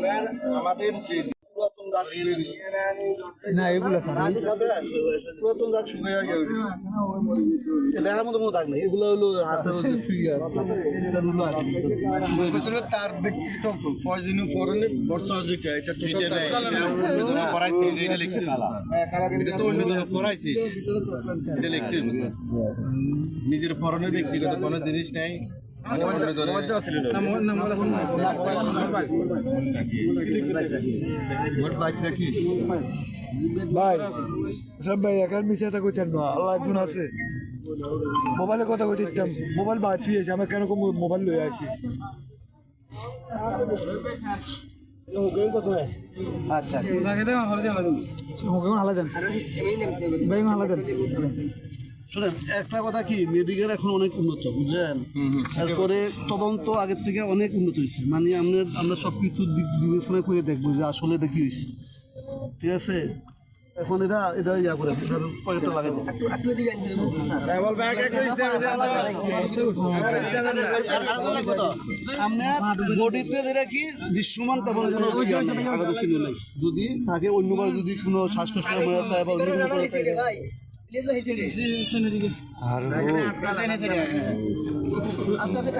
আপনার আমাদের যে পুরাতন দাগ শুয়ে রয়েছে না এগুলো স্যার পুরাতন দাগ শুয়ে যায় দেখার মতো কোনো দাগ নেই এগুলো হলো হাতের ফিগার তার ব্যক্তিগত প্রয়োজনীয় ফরনের বর্ষা যেটা এটা নিজের ফরনের ব্যক্তিগত কোনো জিনিস নেই। ভাই সব ভাই একার মিশে তা কইতেন না আল্লাহ একজন আছে মোবাইলে কথা কইতে দিতাম মোবাইল বাদ দিয়ে আছে আমার কেন মোবাইল লয়ে আসি আচ্ছা শোনেন একটা কথা কি মেডিকেল এখন অনেক উন্নত বুঝলেন তারপরে তদন্ত আগের থেকে অনেক উন্নত হয়েছে মানে আমরা সব কিছু দিক বিবেচনা করে দেখবো যে আসলে এটা কি হয়েছে ঠিক আছে এখন এটা ইয়া করে পকেটটা লাগাই দেবো আপনার বডিতে যেটা কি দৃশ্যমান তেমন কোনো ইয়া নেই আঘাত চিহ্ন নেই যদি থাকে অন্যবার যদি কোনো শ্বাসকষ্ট বা অন্য কোনো করে থাকে আস্তে আস্তে